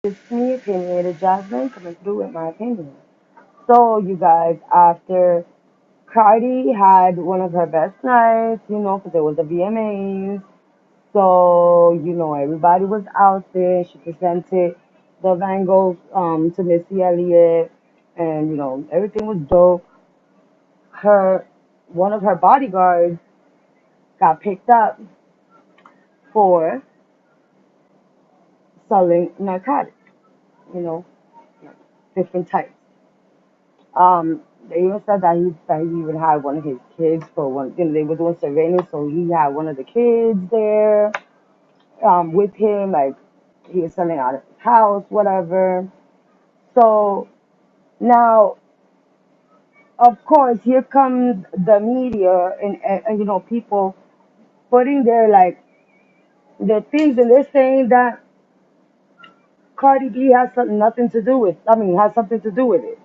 It's me, opinionated Jasmine, coming through with my opinion. So, you guys, after Cardi had one of her best nights, because it was the VMAs, so, everybody was out there. She presented the Van Gogh to Missy Elliott, and, everything was dope. Her, one of her bodyguards got picked up for selling narcotics, you know, different types. They even said that he even had one of his kids for one. They were doing surveillance, so he had one of the kids there with him. Like he was selling out of his house, whatever. So now, of course, here comes the media and people putting their things, and they're saying that Cardi B has nothing to do with. I mean, has something to do with it.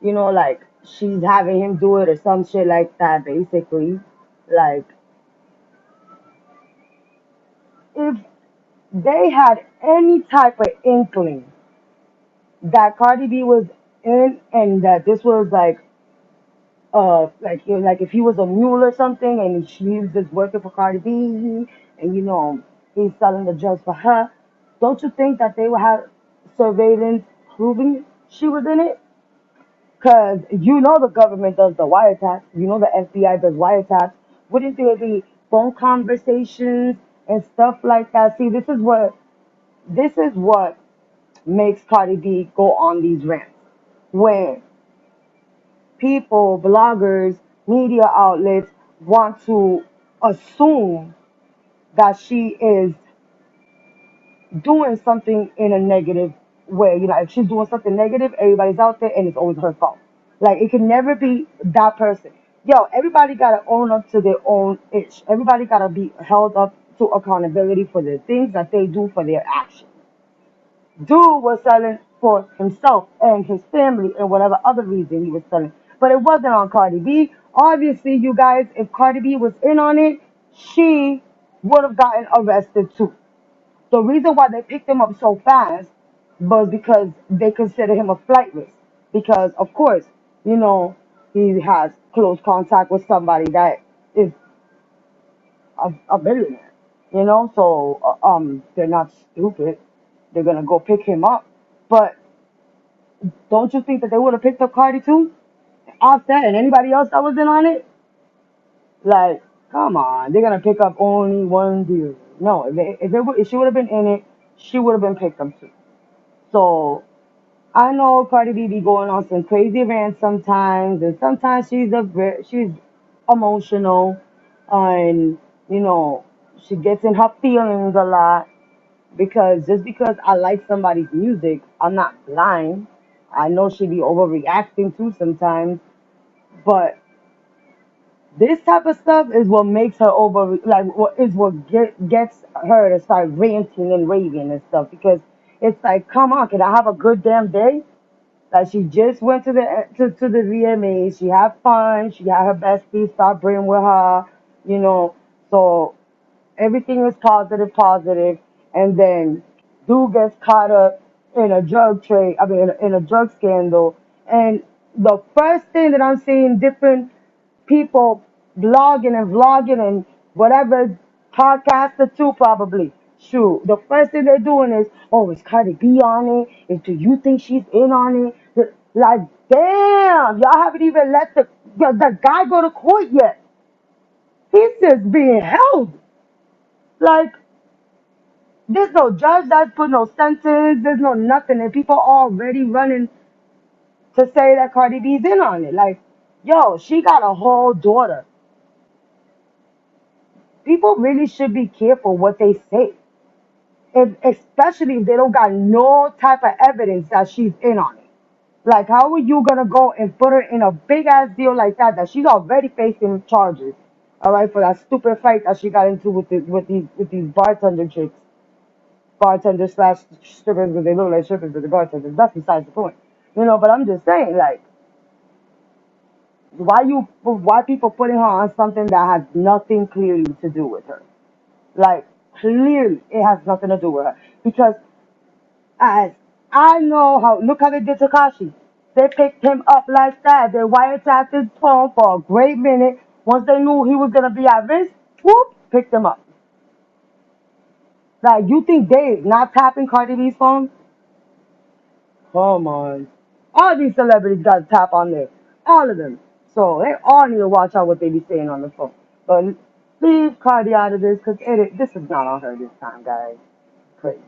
Like she's having him do it or some shit like that, basically. Like, if they had any type of inkling that Cardi B was in and that this was like if he was a mule or something and she was just working for Cardi B and he's selling the drugs for her, don't you think that they would have surveillance proving she was in it? Because the government does the wiretaps, the FBI does wiretaps. Wouldn't there be phone conversations and stuff like that? See, this is what makes Cardi B go on these rants. When people, bloggers, media outlets want to assume that she is doing something in a negative way. If she's doing something negative, everybody's out there and it's always her fault. Like it can never be that person. Yo, everybody gotta own up to their own itch. Everybody gotta be held up to accountability for the things that they do for their actions. Dude was selling for himself and his family and whatever other reason he was selling. But it wasn't on Cardi B. Obviously, you guys, if Cardi B was in on it, she would have gotten arrested too. The reason why they picked him up so fast was because they consider him a flight risk. Because, of course, you know, he has close contact with somebody that is a billionaire. So they're not stupid. They're gonna go pick him up. But don't you think that they would have picked up Cardi too? Offset and anybody else that was in on it? Like, come on, they're gonna pick up only one dude. No, if she would have been in it, she would have been picked up too. So I know Cardi B be going on some crazy rants sometimes, and sometimes she's emotional, and you know she gets in her feelings a lot because just because I like somebody's music, I'm not blind. I know she be overreacting too sometimes, but this type of stuff is what makes her gets her to start ranting and raving and stuff because it's like, come on, can I have a good damn day? Like she just went to the VMA. She had fun. She had her bestie start bringing with her, you know. So everything was positive, positive, and then dude gets caught up in a drug trade. I mean, in a drug scandal. And the first thing that I'm seeing different people blogging and vlogging and whatever podcaster too probably. Shoot, the first thing they're doing is, oh, is Cardi B on it? Do you think she's in on it? Like, damn, y'all haven't even let the guy go to court yet. He's just being held. Like, there's no judge that's put no sentence. There's no nothing, and people already running to say that Cardi B's in on it. Like, yo, she got a whole daughter. People really should be careful what they say, especially if they don't got no type of evidence that she's in on it. Like, how are you gonna go and put her in a big ass deal like that? That she's already facing charges, all right, for that stupid fight that she got into with these bartender chicks, bartender slash strippers, because they look like strippers, but the bartenders. That's besides the point, But I'm just saying, like, why people putting her on something that has nothing clearly to do with her? Like, clearly, it has nothing to do with her. Because As I know how, look how they did Takashi. They picked him up like that. They wiretapped his phone for a great minute. Once they knew he was gonna be at risk, whoop, picked him up. Like, you think they not tapping Cardi B's phone? Come on. All these celebrities got to tap on there. All of them. So they all need to watch out what they be saying on the phone. But leave Cardi out of this because this is not on her this time, guys. Crazy.